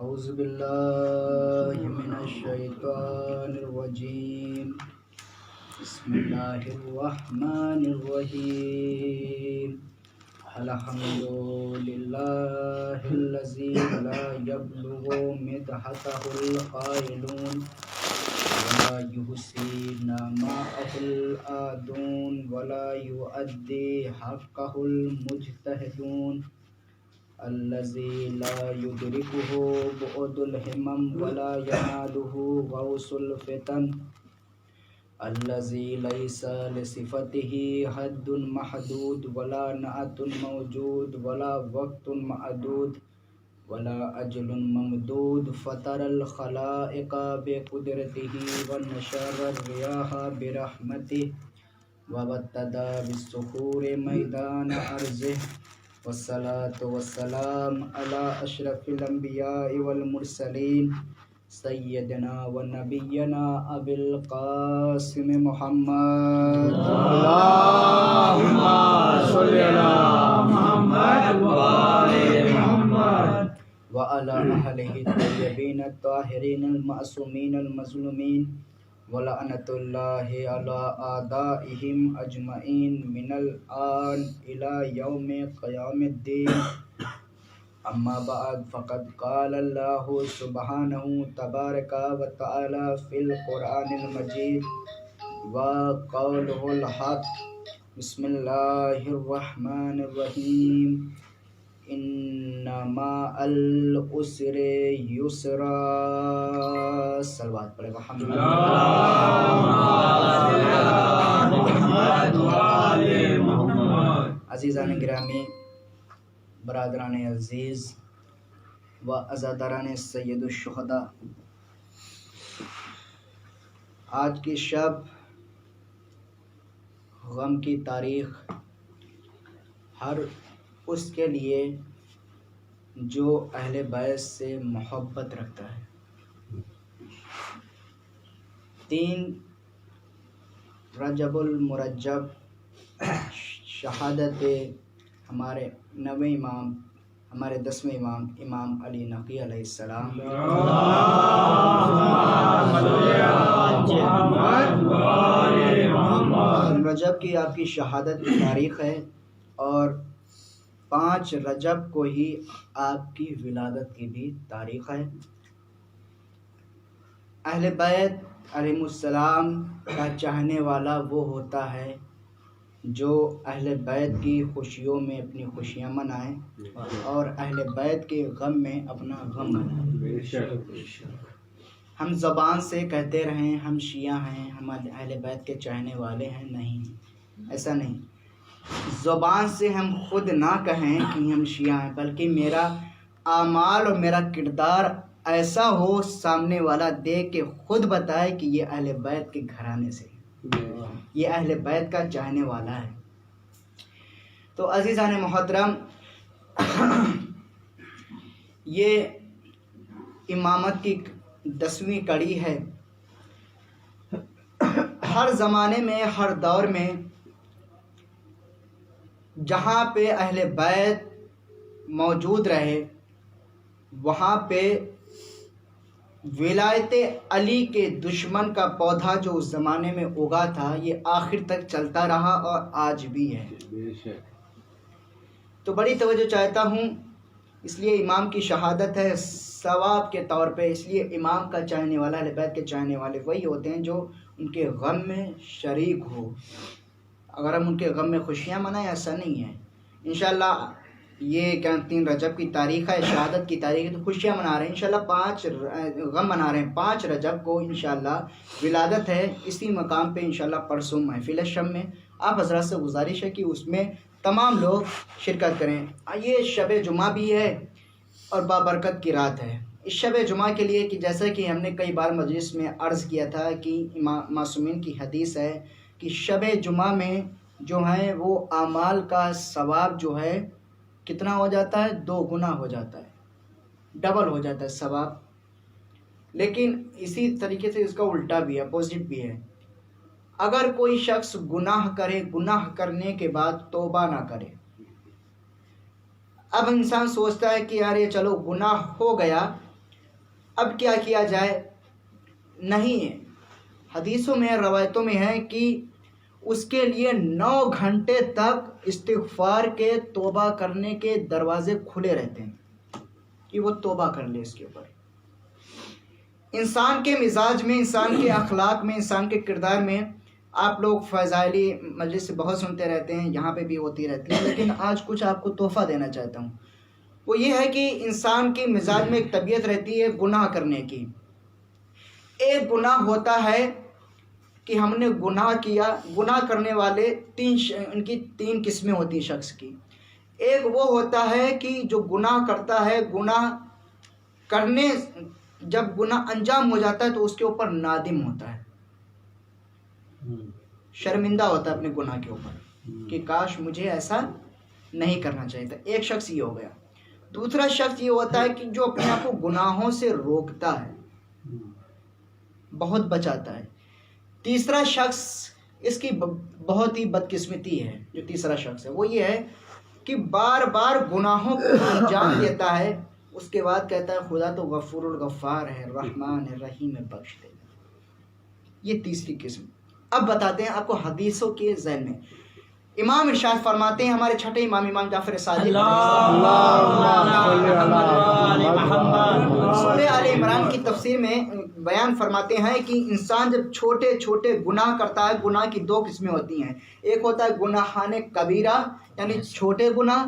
اعوذ باللہ من الشیطان الرجیم بسم اللہ الرحمن الرحیم الحمد للہ الذی لا یبلغ مدحتہ القائلون ولا یحصی نعماءہ العادون ولا یؤدی حقہ المجتہدون الذي لا يدركه بعد الهمم ولا يناله غوص الفتن الذي ليس لصفته حد محدود ولا نعت موجود ولا وقت معدود ولا أجل ممدود فطر الخلائق بقدرته ونشر الرياح برحمته وابتدى بالصخور ميدان أرضه والصلاة والسلام على أشرف الأنبياء والمرسلين سيدنا ونبينا أبي القاسم محمد اللهم صل على محمد وآل محمد وعلى أهله الطيبين الطاهرين المعصومين المظلومين ولعنة الله على أعدائهم أجمعين من الآن إلى يوم قيام الدين أما بعد فقد قال الله سبحانه تبارك وتعالى في القرآن المجيد وقوله الحق بسم الله الرحمن الرحيم إن مع العسر يسرا صلوات پڑھے محمد عزیزان گرامی، برادران عزیز و عزاداران سید الشہداء، آج کی شب غم کی تاریخ ہر اس کے لیے جو اہل بیت سے محبت رکھتا ہے۔ 3 رجب المرجب شہادت ہمارے 9ویں امام، ہمارے 10ویں امام، امام علی نقی علیہ السلام، رجب کی آپ کی شہادت کی تاریخ ہے اور 5 رجب کو ہی آپ کی ولادت کی بھی تاریخ ہے۔ اہل بیت علیہ السلام کا چاہنے والا وہ ہوتا ہے جو اہل بیت کی خوشیوں میں اپنی خوشیاں منائے اور اہل بیت کے غم میں اپنا غم منائے۔ ہم زبان سے کہتے رہیں ہم شیعہ ہیں، ہم اہل بیت کے چاہنے والے ہیں، نہیں، ایسا نہیں۔ زبان سے ہم خود نہ کہیں کہ ہم شیعہ ہیں، بلکہ میرا اعمال اور میرا کردار ایسا ہو سامنے والا دیکھ کے خود بتائے کہ یہ اہل بیت کے گھرانے سے، یہ اہل بیت کا چاہنے والا ہے۔ تو عزیزان محترم، یہ امامت کی 10ویں کڑی ہے۔ ہر زمانے میں، ہر دور میں جہاں پہ اہل بیت موجود رہے وہاں پہ ولایت علی کے دشمن کا پودا جو اس زمانے میں اگا تھا یہ آخر تک چلتا رہا اور آج بھی ہے۔ تو بڑی توجہ چاہتا ہوں، اس لیے امام کی شہادت ہے ثواب کے طور پہ، اس لیے امام کا چاہنے والا، اہل بیت کے چاہنے والے وہی ہوتے ہیں جو ان کے غم میں شریک ہو۔ اگر ہم ان کے غم میں خوشیاں منائیں، ایسا نہیں ہے۔ انشاءاللہ یہ 3 رجب کی تاریخ ہے، شہادت کی تاریخ ہے، تو خوشیاں منا رہے ہیں انشاءاللہ، 5 غم منا رہے ہیں۔ 5 رجب کو انشاءاللہ ولادت ہے، اسی مقام پہ انشاءاللہ پرسوں محفل شب میں آپ حضرات سے گزارش ہے کہ اس میں تمام لوگ شرکت کریں۔ یہ شب جمعہ بھی ہے اور بابرکت کی رات ہے۔ اس شب جمعہ کے لیے کہ جیسا کہ ہم نے کئی بار مجلس میں عرض کیا تھا کہ معصومین کی حدیث ہے کہ شب جمعہ میں جو ہے وہ اعمال کا ثواب جو ہے کتنا ہو جاتا ہے؟ 2 گنا ہو جاتا ہے، ڈبل ہو جاتا ہے ثواب۔ لیکن اسی طریقے سے اس کا الٹا بھی ہے، اپوزٹ بھی ہے۔ اگر کوئی شخص گناہ کرے، گناہ کرنے کے بعد توبہ نہ کرے، اب انسان سوچتا ہے کہ یار یہ چلو گناہ ہو گیا اب کیا کیا جائے؟ نہیں ہے، حدیثوں میں روایتوں میں ہے کہ اس کے لیے 9 گھنٹے تک استغفار کے توبہ کرنے کے دروازے کھلے رہتے ہیں کہ وہ توبہ کر لے اس کے اوپر۔ انسان کے مزاج میں، انسان کے اخلاق میں، انسان کے کردار میں آپ لوگ فضائلی مجلس سے بہت سنتے رہتے ہیں، یہاں پہ بھی ہوتی رہتی ہے، لیکن آج کچھ آپ کو تحفہ دینا چاہتا ہوں۔ وہ یہ ہے کہ انسان کے مزاج میں ایک طبیعت رہتی ہے گناہ کرنے کی۔ ایک گناہ ہوتا ہے کہ ہم نے گناہ کیا، گناہ کرنے والے ان کی 3 قسمیں ہوتی ہیں شخص کی۔ ایک وہ ہوتا ہے کہ جو گناہ کرتا ہے، گناہ کرنے جب گناہ انجام ہو جاتا ہے تو اس کے اوپر نادم ہوتا ہے، شرمندہ ہوتا ہے اپنے گناہ کے اوپر کہ کاش مجھے ایسا نہیں کرنا چاہیے تھا۔ ایک شخص یہ ہو گیا۔ دوسرا شخص یہ ہوتا ہے کہ جو اپنے آپ کو گناہوں سے روکتا ہے، بہت بچاتا ہے۔ تیسرا شخص، اس کی بہت ہی بدقسمتی ہے، جو تیسرا شخص ہے وہ یہ ہے کہ بار بار گناہوں کو انجام دیتا ہے، اس کے بعد کہتا ہے خدا تو غفور الغفار ہے، رحمان ہے، رحیم ہے، بخش دے گا۔ یہ تیسری قسم۔ اب بتاتے ہیں آپ کو حدیثوں کے ذیل میں۔ امام ارشاد فرماتے ہیں، ہمارے چھٹے امام جعفر صادق سورہ آل عمران کی تفسیر میں بیان فرماتے ہیں کہ انسان جب چھوٹے چھوٹے گناہ کرتا ہے، گناہ کی 2 قسمیں ہوتی ہیں۔ ایک ہوتا ہے گناہان کبیرہ یعنی چھوٹے گناہ،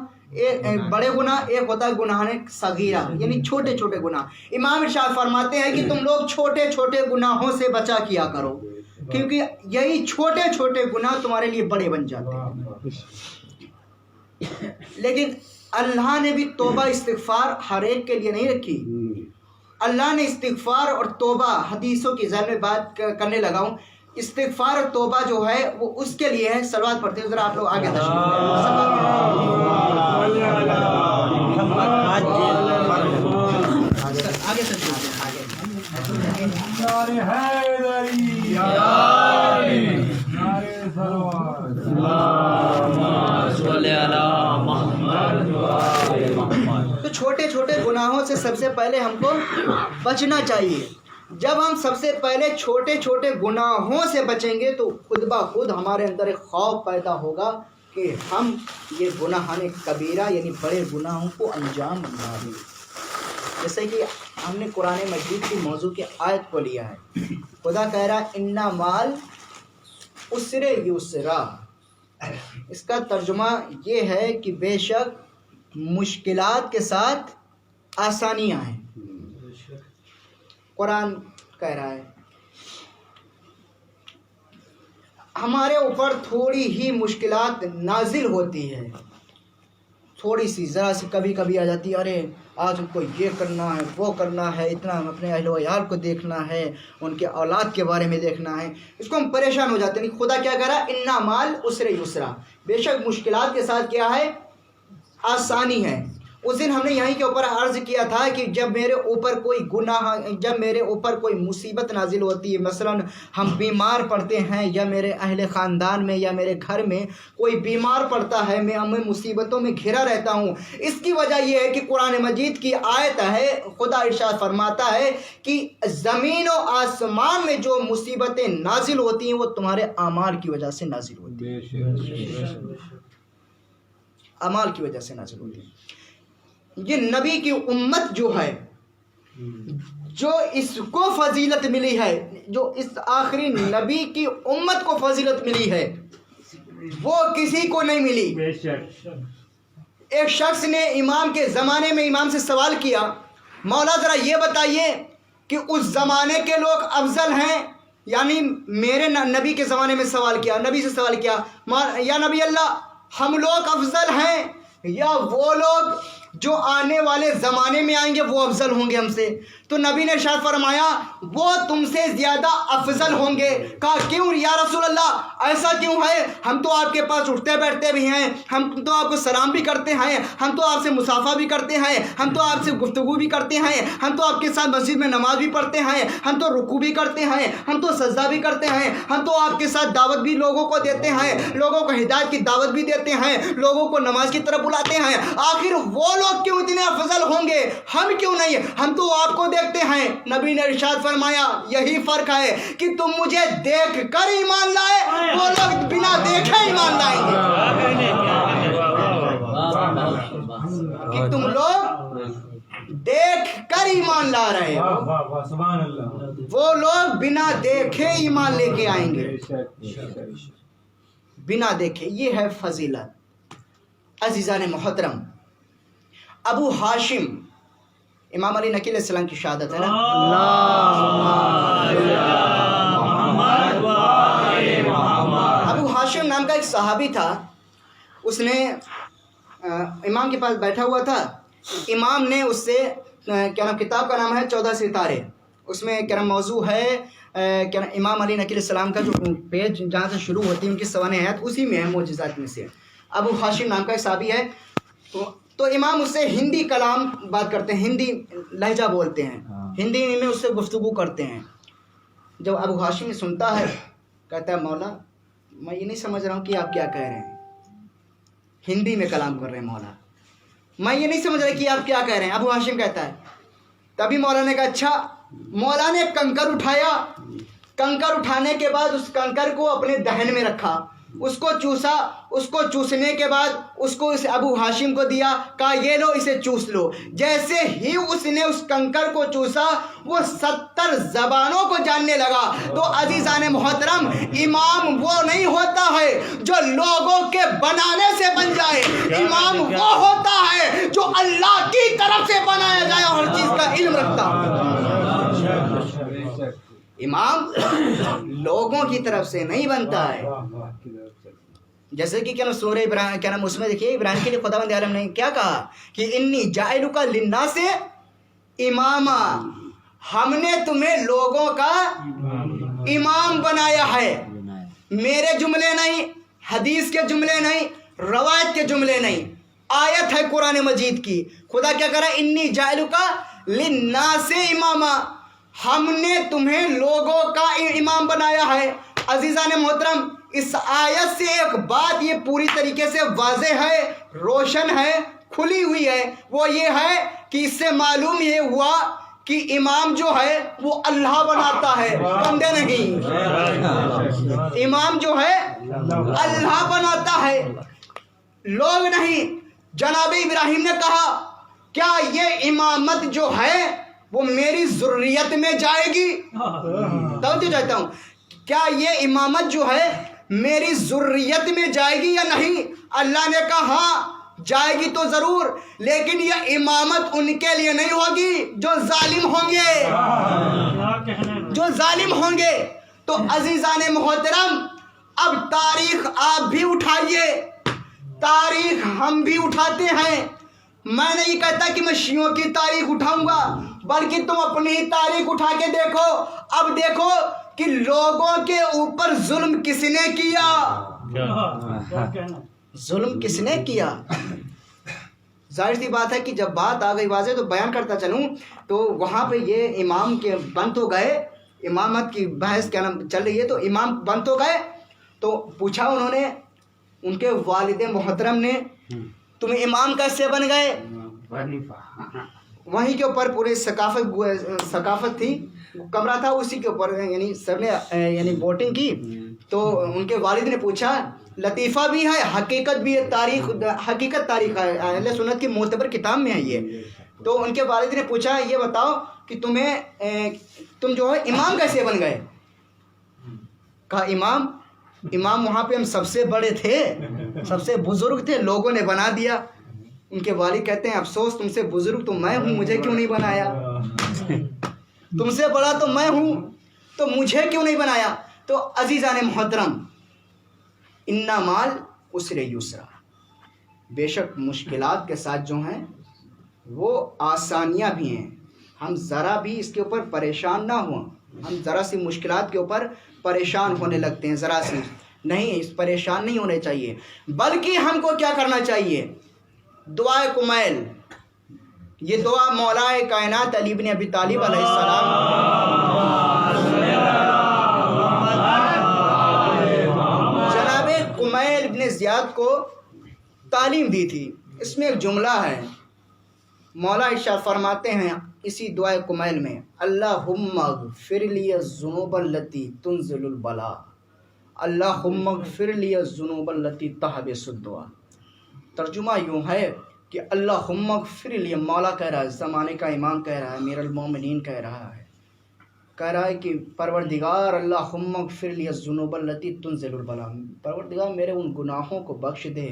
بڑے گناہ، ایک ہوتا ہے گناہان صغیرہ یعنی چھوٹے چھوٹے گناہ۔ امام ارشاد فرماتے ہیں کہ تم لوگ چھوٹے چھوٹے گناہوں سے بچا کیا کرو، کیونکہ یہی چھوٹے چھوٹے گناہ تمہارے لیے بڑے بن جاتے ہیں۔ لیکن اللہ نے بھی توبہ استغفار ہر ایک کے لیے نہیں رکھی۔ اللہ نے استغفار اور توبہ، حدیثوں کی ذیل میں بات کرنے لگا ہوں، استغفار اور توبہ جو ہے وہ اس کے لیے ہے۔ صلوات پڑھتے ہیں ذرا آپ لوگ آگے تو چھوٹے چھوٹے گناہوں سے سب سے پہلے ہم کو بچنا چاہیے۔ جب ہم سب سے پہلے چھوٹے چھوٹے گناہوں سے بچیں گے تو خود بخود ہمارے اندر ایک خوف پیدا ہوگا کہ ہم یہ گناہان کبیرہ یعنی بڑے گناہوں کو انجام نہ دیں۔ جیسے کہ ہم نے قرآن مجید کی موضوع کی آیت کو لیا ہے، خدا کہہ رہا ہے اِنَّ مَعَ الْعُسْرِ یُسْرًا۔ اس کا ترجمہ یہ ہے کہ بے شک مشکلات کے ساتھ آسانیاں ہیں۔ قرآن کہہ رہا ہے ہمارے اوپر تھوڑی ہی مشکلات نازل ہوتی ہے، تھوڑی سی ذرا سی کبھی کبھی آ جاتی ہے، ارے آج ہم کو یہ کرنا ہے، وہ کرنا ہے، اتنا ہم اپنے اہل و عیال کو دیکھنا ہے، ان کے اولاد کے بارے میں دیکھنا ہے، اس کو ہم پریشان ہو جاتے ہیں۔ خدا کیا کہہ رہا ہے اِنَّ مَعَ الْعُسْرِ یُسْرًا، بے شک مشکلات کے ساتھ کیا ہے؟ آسانی ہے۔ اس دن ہم نے یہیں کے اوپر عرض کیا تھا کہ جب میرے اوپر کوئی گناہ، جب میرے اوپر کوئی مصیبت نازل ہوتی ہے، مثلا ہم بیمار پڑتے ہیں یا میرے اہل خاندان میں یا میرے گھر میں کوئی بیمار پڑتا ہے، میں مصیبتوں میں گھرا رہتا ہوں، اس کی وجہ یہ ہے کہ قرآن مجید کی آیت ہے، خدا ارشاد فرماتا ہے کہ زمین و آسمان میں جو مصیبتیں نازل ہوتی ہیں وہ تمہارے اعمال کی وجہ سے نازل ہوتی ہیں، اعمال کی وجہ سے نازل ہوتی ہیں۔ یہ نبی کی امت جو ہے، جو اس کو فضیلت ملی ہے، جو اس آخری نبی کی امت کو فضیلت ملی ہے، وہ کسی کو نہیں ملی۔ ایک شخص نے امام کے زمانے میں امام سے سوال کیا، مولا ذرا یہ بتائیے کہ اس زمانے کے لوگ افضل ہیں، یعنی میرے نبی کے زمانے میں سوال کیا، نبی سے سوال کیا، یا نبی اللہ ہم لوگ افضل ہیں یا وہ لوگ جو آنے والے زمانے میں آئیں گے وہ افضل ہوں گے ہم سے؟ تو نبی نے ارشاد فرمایا وہ تم سے زیادہ افضل ہوں گے۔ کہا کیوں یا رسول اللہ، ایسا کیوں ہے؟ ہم تو آپ کے پاس اٹھتے بیٹھتے بھی ہیں، ہم تو آپ کو سلام بھی کرتے ہیں، ہم تو آپ سے مصافحہ بھی کرتے ہیں، ہم تو آپ سے گفتگو بھی کرتے ہیں، ہم تو آپ کے ساتھ مسجد میں نماز بھی پڑھتے ہیں، ہم تو رکوع بھی کرتے ہیں، ہم تو سجدہ بھی کرتے ہیں، ہم تو آپ کے ساتھ دعوت بھی لوگوں کو دیتے ہیں، لوگوں کو ہدایت کی دعوت بھی دیتے ہیں، لوگوں کو نماز کی طرف بلاتے ہیں۔ آخر وہ لوگ کیوں اتنے افضل ہوں گے، ہم کیوں نہیں؟ ہم تو آپ کو دیکھتے ہیں۔ نبی نے ارشاد فرمایا یہی فرق ہے کہ تم مجھے دیکھ کر ایمان لائے، وہ لوگ بنا دیکھے ایمان لائیں گے۔ کہ تم لوگ دیکھ کر ایمان لا رہے ہو، وہ لوگ بنا دیکھے ایمان لے کے آئیں گے، بنا دیکھے۔ یہ ہے فضیلت۔ عزیزان محترم، ابو ہاشم امام علی نقی علیہ السلام کی شہادت ہے نا، ابو ہاشم نام کا ایک صحابی تھا، اس نے امام کے پاس بیٹھا ہوا تھا، امام نے اس سے کیا نام، کتاب کا نام ہے 14 ستارے، اس میں کیا نام موضوع ہے کیا نام امام علی نقی علیہ السلام کا جو پیج جہاں سے شروع ہوتی ہے ان کی سوانح اسی میں ہے، معجزات میں سے۔ ابو ہاشم نام کا ایک صحابی ہے، تو امام اس سے ہندی کلام بات کرتے ہیں، ہندی لہجہ بولتے ہیں، ہندی میں اس سے گفتگو کرتے ہیں۔ جب ابو ہاشم سنتا ہے کہتا ہے مولا میں یہ نہیں سمجھ رہا ہوں کہ آپ کیا کہہ رہے ہیں، ہندی میں کلام کر رہے ہیں مولا، میں یہ نہیں سمجھ رہا کہ آپ کیا کہہ رہے ہیں۔ ابو ہاشم کہتا ہے، تبھی مولا نے کہا اچھا۔ مولا نے کنکر اٹھایا، کنکر اٹھانے کے بعد اس کنکر کو اپنے دہن میں رکھا، اس کو چوسا، اس کو چوسنے کے بعد اس کو اس ابو ہاشم کو دیا، کہا یہ لو اسے چوس لو۔ جیسے ہی اس نے اس کنکر کو چوسا وہ 70 زبانوں کو جاننے لگا۔ تو عزیزان محترم، امام وہ نہیں ہوتا ہے جو لوگوں کے بنانے سے بن جائے، امام وہ ہوتا ہے جو اللہ کی طرف سے بنایا جائے اور ہر چیز کا علم رکھتا ہے۔ امام لوگوں کی طرف سے نہیں بنتا ہے۔ جیسے کہ کیا نام سورہ ابراہیم کیا نام اس میں دیکھیے ابراہیم کے لیے خداوند عالم نے کیا کہا کہ انی جاعلک للناس اماما، ہم نے تمہیں لوگوں کا امام بنایا ہے۔ میرے جملے نہیں، حدیث کے جملے نہیں، روایت کے جملے نہیں، آیت ہے قرآن مجید کی۔ خدا کیا کہہ رہا ہے؟ انی جاعلک للناس اماما، ہم نے تمہیں لوگوں کا امام بنایا ہے۔ عزیزان محترم، اس آیت سے ایک بات یہ پوری طریقے سے واضح ہے، روشن ہے، کھلی ہوئی ہے، وہ یہ ہے کہ اس سے معلوم یہ ہوا کہ امام جو ہے وہ اللہ بناتا ہے، بندے نہیں۔ امام جو ہے اللہ بناتا ہے، لوگ نہیں۔ جناب ابراہیم نے کہا کیا یہ امامت جو ہے وہ میری ذریت میں جائے گی؟ توجہ چاہتا ہوں، کیا یہ امامت جو ہے میری ذریت میں جائے گی یا نہیں؟ اللہ نے کہا ہاں جائے گی تو ضرور، لیکن یہ امامت ان کے لیے نہیں ہوگی جو ظالم ہوں گے، جو ظالم ہوں گے۔ تو عزیزان محترم، اب تاریخ آپ بھی اٹھائیے، تاریخ ہم بھی اٹھاتے ہیں۔ میں نہیں کہتا کہ میں شیعوں کی تاریخ اٹھاؤں گا، بلکہ تم اپنی تاریخ اٹھا کے دیکھو۔ اب دیکھو کہ لوگوں کے اوپر ظلم کس نے کیا، ظلم کس نے کیا۔ ظاہر سی بات ہے کہ جب بات آ گئی واضح تو بیان کرتا چلوں، تو وہاں پہ یہ امام کے بن تو گئے، امامت کی بحث کیا نام چل رہی ہے، تو امام بن تو گئے۔ تو پوچھا انہوں نے، ان کے والد محترم نے، تم امام کیسے بن گئے؟ وہیں کے اوپر پورے ثقافت تھی، کمرہ تھا اسی کے اوپر، یعنی سب نے یعنی ووٹنگ کی۔ تو ان کے والد نے پوچھا، لطیفہ بھی ہے حقیقت بھی ہے، تاریخ حقیقت تاریخ ہے، اہل سنت کی معتبر کتاب میں ہے یہ۔ تو ان کے والد نے پوچھا یہ بتاؤ کہ تم جو ہے امام کیسے بن گئے؟ کہا امام وہاں پہ ہم سب سے بڑے تھے، سب سے بزرگ تھے، لوگوں نے بنا دیا۔ ان کے والد کہتے ہیں افسوس تم سے بزرگ تو میں ہوں، مجھے کیوں نہیں بنایا؟ تم سے بڑا تو میں ہوں تو مجھے کیوں نہیں بنایا؟ تو عزیزان محترم، انا مال عسر یسرا، بے شک مشکلات کے ساتھ جو ہیں وہ آسانیاں بھی ہیں۔ ہم ذرا بھی اس کے اوپر پریشان نہ ہوں، ہم ذرا سی مشکلات کے اوپر پریشان ہونے لگتے ہیں، ذرا سی نہیں، اس پریشان نہیں ہونے چاہیے، بلکہ ہم کو کیا کرنا چاہیے؟ دعائے کمیل، یہ دعا مولا کائنات علی بن ابی طالب علیہ السلام جناب کمیل بن زیاد کو تعلیم دی تھی۔ اس میں ایک جملہ ہے مولا ارشاد فرماتے ہیں اسی دعائے کمیل میں، اللہم اغفر لی الذنوب التی تنزل البلاء، اللہم اغفر لی الذنوب التی تحبس الدعاء۔ ترجمہ یوں ہے کہ اللہم اغفر لی، مولا کہہ رہا ہے، زمانے کا امام کہہ رہا ہے، امیر المومنین کہہ رہا ہے کہ پروردگار اللہم اغفر لی الذنوب التی تنزل البلاء، پروردگار میرے ان گناہوں کو بخش دے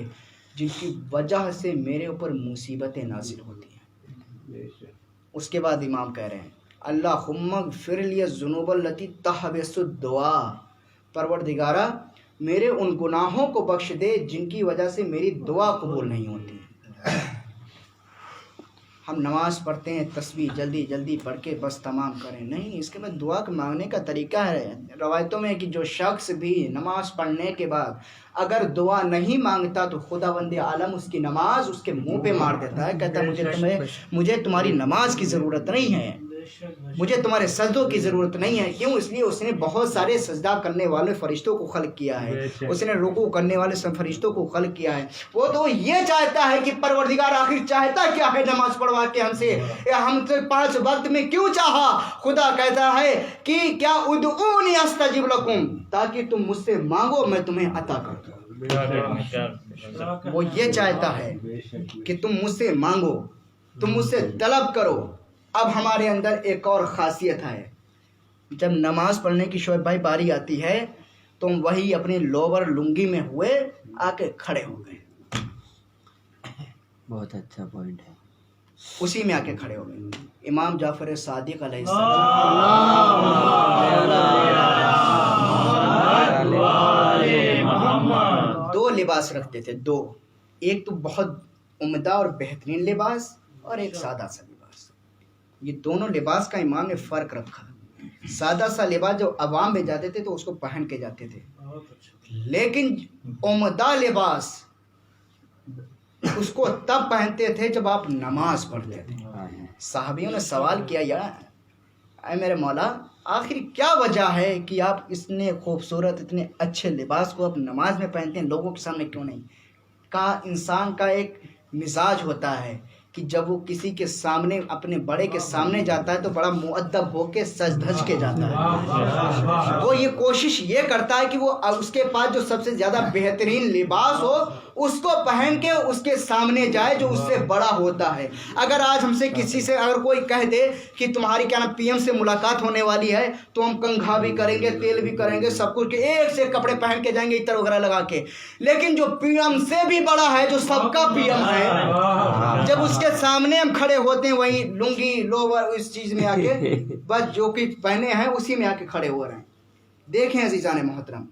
جن کی وجہ سے میرے اوپر مصیبتیں نازل ہوتی ہیں۔ اس کے بعد امام کہہ رہے ہیں اللہم اغفر لی الذنوب التی تحبس الدعاء، پروردگارا میرے ان گناہوں کو بخش دے جن کی وجہ سے میری دعا قبول نہیں ہوتی۔ ہم نماز پڑھتے ہیں، تسبیح جلدی جلدی پڑھ کے بس تمام کریں، نہیں، اس کے بعد دعا مانگنے کا طریقہ ہے۔ روایتوں میں کہ جو شخص بھی نماز پڑھنے کے بعد اگر دعا نہیں مانگتا تو خداوند عالم اس کی نماز اس کے منہ پہ مار دیتا ہے، کہتا ہے مجھے تمہاری نماز کی ضرورت نہیں ہے، مجھے تمہارے سجدوں کی ضرورت نہیں ہے۔ کیوں؟ اس لیے اس نے بہت سارے سجدہ کرنے والے فرشتوں کو خلق کیا ہے، اس نے رکوع کرنے والے سب فرشتوں کو خلق کیا ہے۔ وہ تو یہ چاہتا ہے کہ پروردگار آخر چاہتا کیا ہے نماز پڑھوا کے ہم سے، ہم سے 5 وقت میں کیوں چاہا؟ خدا کہتا ہے کہ کیا ادعونی استجب لکم، تاکہ تم مجھ سے مانگو میں تمہیں عطا کروں۔ وہ یہ چاہتا ہے کہ تم مجھ سے مانگو، تم مجھ سے طلب کرو۔ اب ہمارے اندر ایک اور خاصیت ہے، جب نماز پڑھنے کی شعیب بھائی باری آتی ہے تو ہم وہی اپنے لوور لنگی میں ہوئے آ کے کھڑے ہو گئے، بہت اچھا پوائنٹ ہے، اسی میں آ کے کھڑے ہو گئے۔ امام جعفر صادق علیہ السلام 2 لباس رکھتے تھے، 2، ایک تو بہت عمدہ اور بہترین لباس اور ایک سادہ سا لباس۔ یہ دونوں لباس کا امام نے فرق رکھا۔ سادہ سا لباس جو عوام میں جاتے تھے تو اس کو پہن کے جاتے تھے، لیکن عمدہ لباس اس کو تب پہنتے تھے جب آپ نماز پڑھتے تھے۔ صحابیوں نے سوال کیا، یا اے میرے مولا آخر کیا وجہ ہے کہ آپ اتنے خوبصورت اتنے اچھے لباس کو آپ نماز میں پہنتے ہیں، لوگوں کے سامنے کیوں نہیں؟ کہا انسان کا ایک مزاج ہوتا ہے کہ جب وہ کسی کے سامنے اپنے بڑے کے سامنے جاتا ہے تو بڑا مؤدب ہو کے سج دھج کے جاتا ہے، وہ یہ کوشش یہ کرتا ہے کہ وہ اس کے پاس جو سب سے زیادہ بہترین لباس ہو اس کو پہن کے اس کے سامنے جائے جو اس سے بڑا ہوتا ہے۔ اگر آج ہم سے کسی سے اگر کوئی کہہ دے کہ تمہاری کیا نام پی ایم سے ملاقات ہونے والی ہے تو ہم کنگھا بھی کریں گے، تیل بھی کریں گے، سب کچھ ایک سے کپڑے پہن کے جائیں گے عطر وغیرہ لگا کے، لیکن جو پی ایم سے بھی بڑا ہے جو سب کا پی ایم ہے، جب اس کے سامنے ہم کھڑے ہوتے ہیں وہی لنگی لوور اس چیز میں آ کے بس جو کہ پہنے ہیں اسی میں آ کے کھڑے ہو رہے ہیں۔ دیکھیں عزیزان محترم،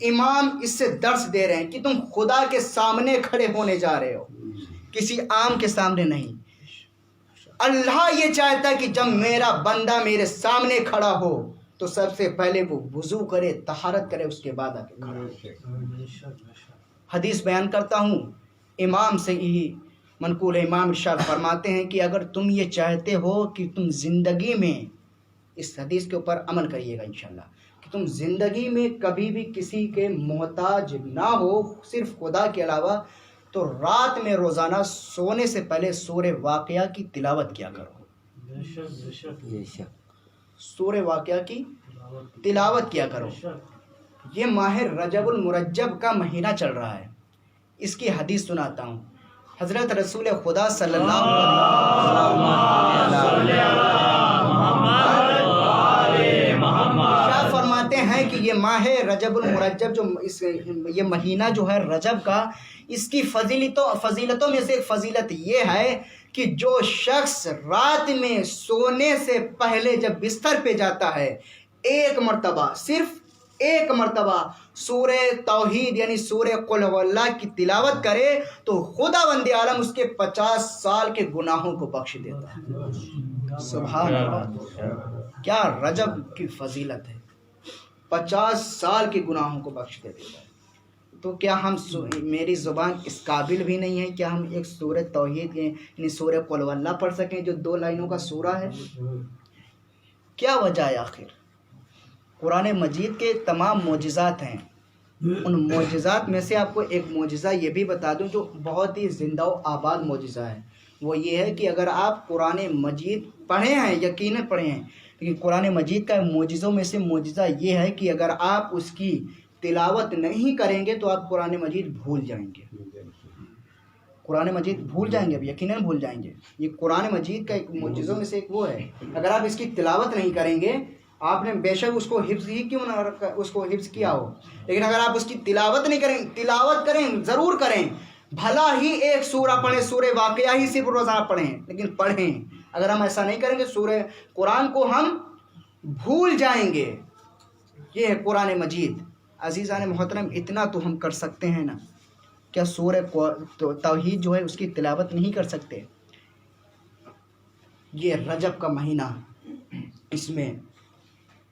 امام اس سے درس دے رہے ہیں کہ تم خدا کے سامنے کھڑے ہونے جا رہے ہو، کسی عام کے سامنے نہیں۔ اللہ یہ چاہتا ہے کہ جب میرا بندہ میرے سامنے کھڑا ہو تو سب سے پہلے وہ وضو کرے، طہارت کرے، اس کے بعد آ کے کھڑا ہو۔ حدیث بیان کرتا ہوں، امام سے ہی منقول امام ارشاد فرماتے ہیں کہ اگر تم یہ چاہتے ہو کہ تم زندگی میں، اس حدیث کے اوپر عمل کریے گا انشاءاللہ، کہ تم زندگی میں کبھی بھی کسی کے محتاج نہ ہو صرف خدا کے علاوہ، تو رات میں روزانہ سونے سے پہلے سورہ واقعہ کی تلاوت کیا کرو، سورہ واقعہ کی تلاوت کیا کرو۔ یہ ماہ رجب المرجب کا مہینہ چل رہا ہے، اس کی حدیث سناتا ہوں۔ حضرت رسول خدا صلی اللہ علیہ وسلم فرماتے ہیں کہ یہ ماہ رجب المرجب جو یہ مہینہ جو ہے رجب کا، اس کی فضیلتوں میں سے ایک فضیلت یہ ہے کہ جو شخص رات میں سونے سے پہلے جب بستر پہ جاتا ہے، ایک مرتبہ، صرف ایک مرتبہ سورہ توحید یعنی سورہ قل هو اللہ کی تلاوت کرے تو خداوند عالم اس کے 50 سال کے گناہوں کو بخش دیتا ہے۔ سبحان اللہ، کیا رجب کی فضیلت ہے، 50 سال کے گناہوں کو بخش دیتا ہے۔ تو کیا ہم میری زبان اس قابل بھی نہیں ہے کہ ہم ایک سورہ توحید یعنی سورہ قل هو اللہ پڑھ سکیں جو 2 لائنوں کا سورہ ہے؟ کیا وجہ ہے آخر؟ قرآن مجید کے تمام معجزات ہیں، ان معجزات میں سے آپ کو ایک معجزہ یہ بھی بتا دوں جو بہت ہی زندہ و آباد معجزہ ہے۔ وہ یہ ہے کہ اگر آپ قرآن مجید پڑھے ہیں، یقیناً پڑھے ہیں، لیکن قرآن مجید کا معجزوں میں سے معجزہ یہ ہے کہ اگر آپ اس کی تلاوت نہیں کریں گے تو آپ قرآن مجید بھول جائیں گے، قرآن مجید بھول جائیں گے، اب یقیناً بھول جائیں گے۔ یہ قرآن مجید کا ایک معجزوں میں سے ایک وہ ہے، اگر آپ اس کی تلاوت نہیں کریں گے، آپ نے بے شک اس کو حفظ ہی کیوں نہ اس کو حفظ کیا ہو، لیکن اگر آپ اس کی تلاوت نہیں کریں، تلاوت کریں ضرور کریں، بھلا ہی ایک سورہ پڑھیں، سورہ واقعہ ہی صرف روزانہ پڑھیں، لیکن پڑھیں۔ اگر ہم ایسا نہیں کریں گے سورہ قرآن کو ہم بھول جائیں گے۔ یہ ہے قرآن مجید۔ عزیزان محترم، اتنا تو ہم کر سکتے ہیں نا، کیا سورہ توحید جو ہے اس کی تلاوت نہیں کر سکتے؟ یہ رجب کا مہینہ، اس میں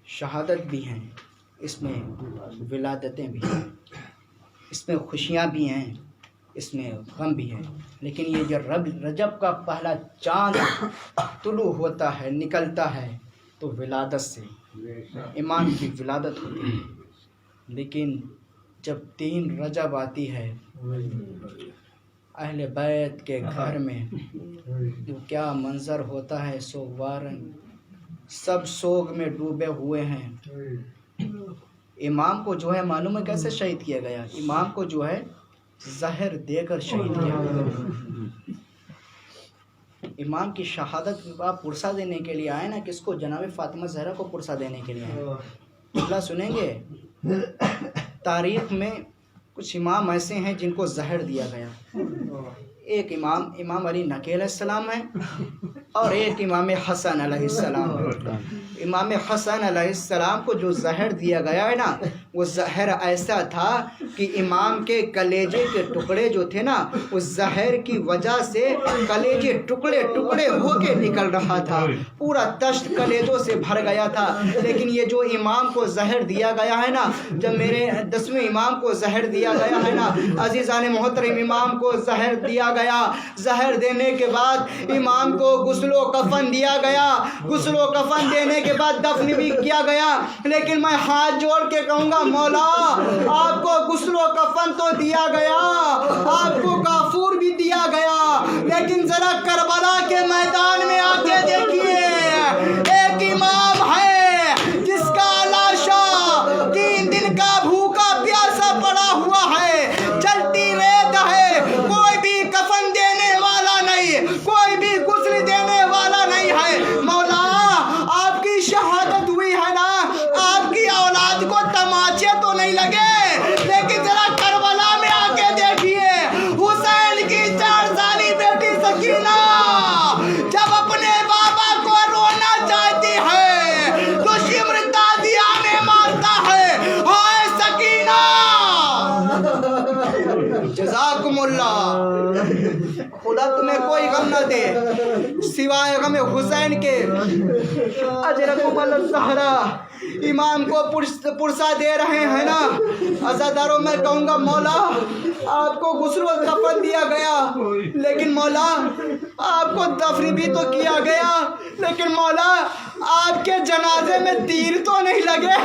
شہادت بھی ہیں، اس میں ولادتیں بھی ہیں، اس میں خوشیاں بھی ہیں، اس میں غم بھی ہے، لیکن یہ جو رجب کا پہلا چاند طلوع ہوتا ہے، نکلتا ہے، تو ولادت سے امام کی ولادت ہوتی ہے۔ لیکن جب 3 رجب آتی ہے اہل بیت کے گھر میں، تو کیا منظر ہوتا ہے سوگوارن، سب سوگ میں ڈوبے ہوئے ہیں۔ امام کو جو ہے معلوم ہے کیسے شہید کیا گیا؟ امام کو جو ہے زہر دے کر شہید کیا گیا۔ امام کی شہادت آپ پرسہ دینے کے لیے آئے نا، کس کو؟ جناب فاطمہ زہرا کو پرسہ دینے کے لیے آئے۔ اللہ سنیں گے، تاریخ میں کچھ امام ایسے ہیں جن کو زہر دیا گیا۔ ایک امام علی نقی علیہ السلام ہے، اور ایک امام حسن علیہ السلام ہے۔ امام حسن علیہ السلام کو جو زہر دیا گیا ہے نا، وہ زہر ایسا تھا کہ امام کے کلیجے کے ٹکڑے جو تھے نا، اس زہر کی وجہ سے کلیجے ٹکڑے ٹکڑے ہو کے نکل رہا تھا، پورا تشت کلیجوں سے بھر گیا تھا۔ لیکن یہ جو امام کو زہر دیا گیا ہے نا، جب میرے 10ویں امام کو زہر دیا گیا ہے نا، عزیزان محترم، امام کو زہر دیا گیا۔ زہر دینے کے بعد امام کو غسل و کفن دیا گیا، غسل و کفن دینے کے بعد دفن بھی کیا گیا۔ لیکن میں ہاتھ جوڑ کے کہوں گا، مولا آپ کو غسل و کفن تو دیا گیا، آپ کو کافور بھی دیا گیا، لیکن ذرا کربلا کے میدان میں آ کے دیکھیے، ایک امام ہے جس کا لاشا 3 دن کا بھوکا پیاسا پڑا ہوا ہے، چلتی ریت ہے، کوئی بھی کفن دینے والا نہیں، کوئی بھی غسل دینے والا نہیں ہے۔ مولا آپ کی شہادت ہوئی ہے نا، آپ کی اولاد کو تماچے تو نہیں لگے، لیکن ذرا کربلا میں آ کے دیکھیے، حسین کی 4 سالی بیٹی سکینہ جب اپنے بابا کو رونا چاہتی ہے تو شمر تازیانے مارتا ہے، ہائے سکینہ، جزاکم اللہ، خدا تمہیں کوئی غم نہ دے سوائے غم حسین کے۔ اجرکم الزہرا، امام کو پرسہ دے رہے ہیں نا، عزاداروں میں کہوں گا، مولا آپ کو غسل و کفن دیا گیا، لیکن مولا آپ کو دفن بھی تو کیا گیا، لیکن مولا آپ کے جنازے میں تیر تو نہیں لگے،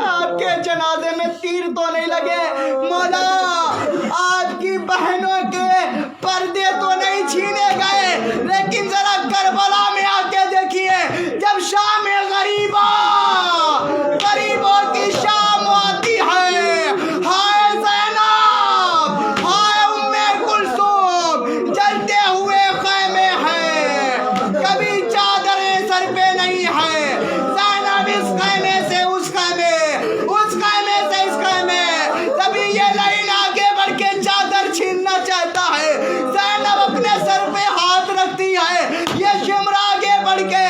آپ کے جنازے میں تیر تو نہیں لگے، مولا آپ کی بہنوں کے پردے تو نہیں چھینے گئے، لیکن ذرا کربلا میں آ کے دیکھیے، جب شام غریبوں کی شام آتی ہے، ہائے زینب، ہائے ام کلثوم، جلتے ہوئے خیمے ہیں، کبھی چادریں سر پہ نہیں ہے، زینب اس خیمے سے اس خیمے، اس خیمے سے اس خیمے، تبھی یہ لائن آگے بڑھ کے چادر چھیننا چاہتا ہے، زینب اپنے سر پہ ہاتھ رکھتی ہے، یہ شمر آگے بڑھ کے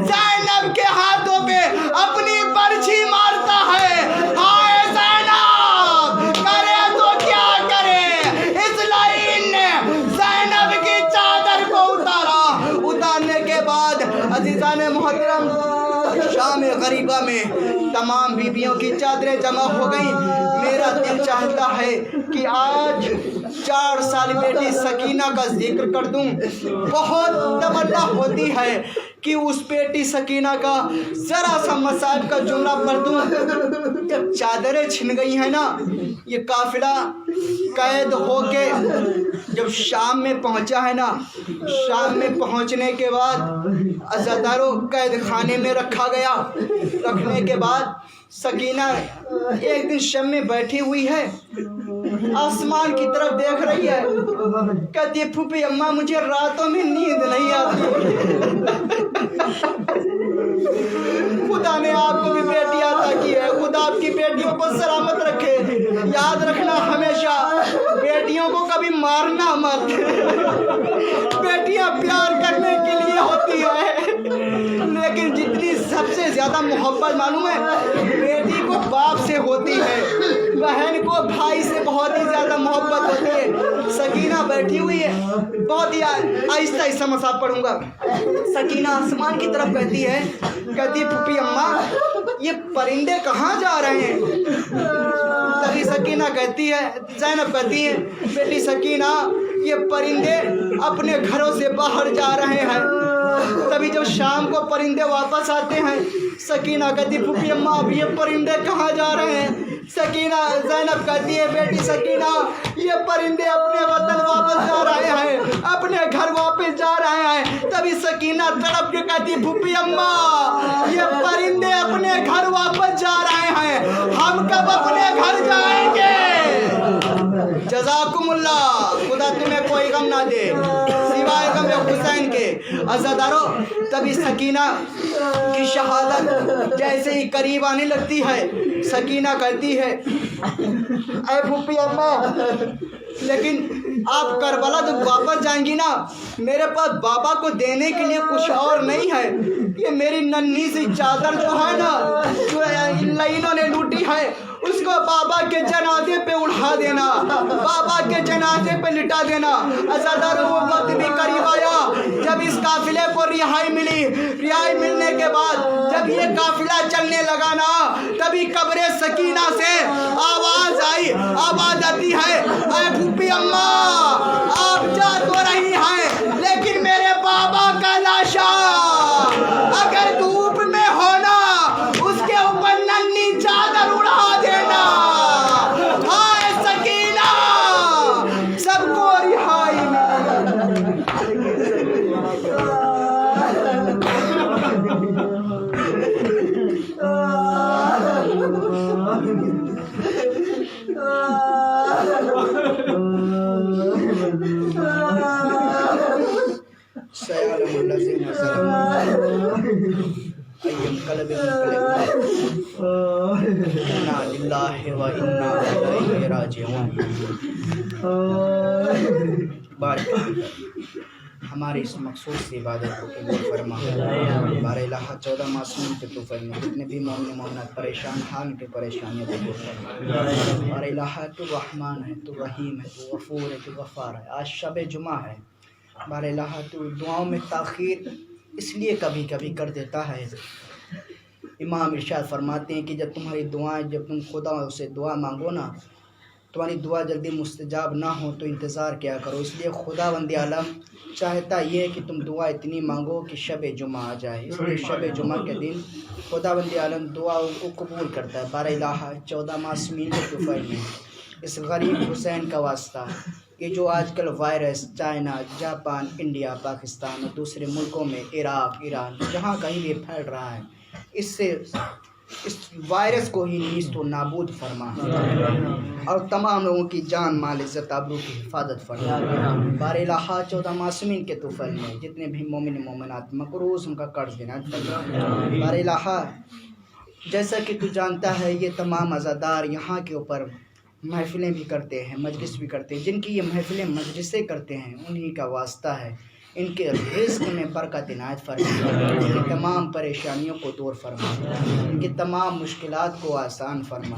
زینب کے ہاتھوں پہ اپنی برچھی مارتا ہے، ہائے زینب، کرے تو کیا کرے، اس لائن نے زینب کی چادر کو اتارا۔ اتارنے کے بعد عزیزان محترم، شام غریبہ میں تمام بیویوں کی چادریں جمع ہو گئیں۔ میرا دل چاہتا ہے کہ آج 4 سال بیٹی سکینہ کا ذکر کر دوں۔ بہت تمنا ہوتی ہے کہ اس بیٹی سکینہ کا ذرا سا مصائب کا جملہ پڑھ دوں. جب چادریں چھن گئی ہیں نا، یہ قافلہ قید ہو کے جب شام میں پہنچا ہے نا، شام میں پہنچنے کے بعد عزاداروں قید خانے میں رکھا گیا. رکھنے کے بعد سکینہ ایک دن شب میں بیٹھی ہوئی ہے، آسمان کی طرف دیکھ رہی ہے. کہتی ہے پھوپھی اماں مجھے راتوں میں نیند نہیں آتی. خدا نے آپ کو بھی بیٹی عطا کی ہے، خدا آپ کی بیٹیوں کو سلامت رکھے. یاد رکھنا ہمیشہ بیٹیوں کو کبھی مارنا مت. بیٹیاں پیار کرنے کے لیے ہوتی ہے، لیکن جتنی سب سے زیادہ محبت معلوم ہے بیٹی کو باپ سے ہوتی ہے، بہن کو بھائی سے بہت ہی زیادہ محبت ہوتی ہے. سکینہ بیٹھی ہوئی ہے، بہت ہی آہستہ آہستہ مصحف پڑھوں گا. سکینہ آسمان کی طرف کہتی ہے پھوپھی اماں یہ پرندے کہاں جا رہے ہیں؟ تبھی سکینہ کہتی ہے، زینب کہتی ہے بیٹی سکینہ یہ پرندے اپنے گھروں سے باہر جا رہے ہیں. تبھی جب شام کو پرندے واپس آتے ہیں، سکینہ کہتی پھوپھی اماں اب یہ پرندے کہاں جا رہے ہیں؟ سکینہ زینب کہتی ہے بیٹی سکینہ یہ پرندے اپنے وطن واپس جا رہے ہیں، اپنے گھر واپس جا رہے ہیں. تبھی سکینہ تڑپ کے کہتی ہے پھوپھی اماں یہ پرندے اپنے گھر واپس جا رہے ہیں، ہم کب اپنے گھر جائیں گے؟ جزاکم اللہ، خدا تمہیں کوئی غم نہ دے سوائے غم حسین کے. عزادارو تبھی سکینہ کی شہادت جیسے ہی قریب آنے لگتی ہے، سکینہ کہتی ہے اے پھوپھی اماں لیکن آپ کربلا جب واپس جائیں گی نا، میرے پاس بابا کو دینے کے لیے کچھ اور نہیں ہے. یہ میری ننھی سی چادر جو ہے نا جو ان لائنوں نے لوٹی ہے اس کو بابا کے جنازے پہ اڑا دینا، بابا کے جنازے پہ لٹا دینا. عزاداروں وہ وقت بھی قریب آیا جب اس قافلے کو رہائی ملی. رہائی ملنے کے بعد جب یہ قافلہ چلنے لگا نا، تبھی قبر سکینہ سے آواز آتی ہے اے پھوپھی اماں آپ جا تو رہی ہیں لیکن میرے بابا کا لاشا اگر دھوپ میں ہونا اس کے اوپر ننھی چادر اڑا دینا. ہائے سکینہ سب کو رہائی سيعلم الذين ظلموا أي انقلب إنا لله وإنا إليه راجعون. بارک ہماری اس مخصوص عبادت کو قبول فرما. بار الہ 14 معصوم کے تو فرما جتنے بھی مومن مومنات پریشان حال کے پریشانیوں کو دور فرما. بار الہ تو رحمان ہے، تو رحیم ہے، تو غفور ہے، تو غفار ہے. آج شب جمعہ ہے. بار الہ تو دعاؤں میں تاخیر اس لیے کبھی کبھی کر دیتا ہے. امام ارشاد فرماتے ہیں کہ جب تمہاری دعائیں جب تم خدا سے دعا مانگو نا، تمہاری دعا جلدی مستجاب نہ ہو تو انتظار کیا کرو. اس لیے خداوند عالم چاہتا یہ کہ تم دعا اتنی مانگو کہ شب جمعہ آ جائے. اس لیے شب جمعہ کے دن خداوند عالم دعاؤں کو قبول کرتا ہے. بار الہ 14 معصومین کے طفیل میں اس غریب حسین کا واسطہ، یہ جو آج کل virus China, Japan, India, Pakistan اور دوسرے ملکوں میں عراق، ایران جہاں کہیں بھی پھیل رہا ہے، اس وائرس کو ہی نیست و نابود فرما اور تمام لوگوں کی جان مال عزت آبرو کی حفاظت فرما. بار الہ 14 معصومین کے طفیل میں جتنے بھی مومن مومنات مقروض ان کا قرض دینا فرما. بار الہ جیسا کہ تو جانتا ہے یہ تمام عزادار یہاں کے اوپر محفلیں بھی کرتے ہیں، مجلس بھی کرتے ہیں. جن کی یہ محفلیں مجلسیں کرتے ہیں انہی کا واسطہ ہے، ان کے رزق میں برکت عنایت فرما، ان کی تمام پریشانیوں کو دور فرما، ان کی تمام مشکلات کو آسان فرما.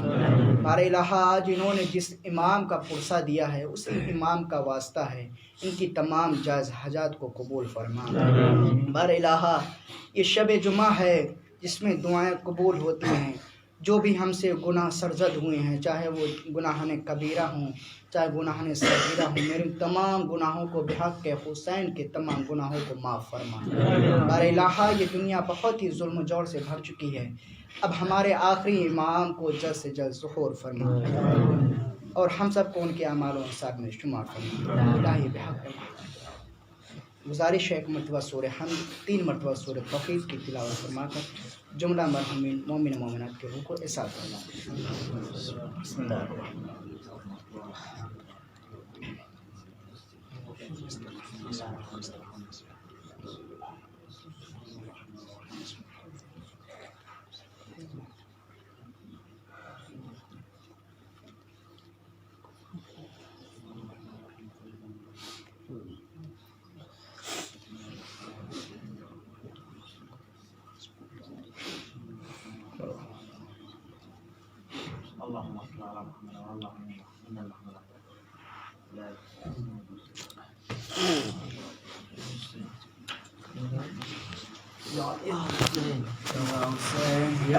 بار الہ آج انہوں نے جس امام کا پرسہ دیا ہے اسی امام کا واسطہ ہے، ان کی تمام جائز حاجات کو قبول فرما. بار الہ یہ شب جمعہ ہے جس میں دعائیں قبول ہوتی ہیں. جو بھی ہم سے گناہ سرزد ہوئے ہیں، چاہے وہ گناہان کبیرہ ہوں چاہے گناہان صغیرہ ہوں، میرے تمام گناہوں کو بحق حسین کے تمام گناہوں کو معاف فرما۔ بار الہا، یہ دنیا بہت ہی ظلم و جور سے بھر چکی ہے، اب ہمارے آخری امام کو جلد سے جلد ظہور فرما اور ہم سب کو ان کے اعمال و انصاب میں شمار فرما۔ الہی بحق گزارش ہے ایک مرتبہ سورہ حمد 3 مرتبہ سورہ توحید کی تلاوت فرما کر جملہ مرحومین مومن مومنات کے روح کو احساس فرما۔ بسم اللہ الرحمن اللهم صل على محمد وعلى آل محمد یا حسین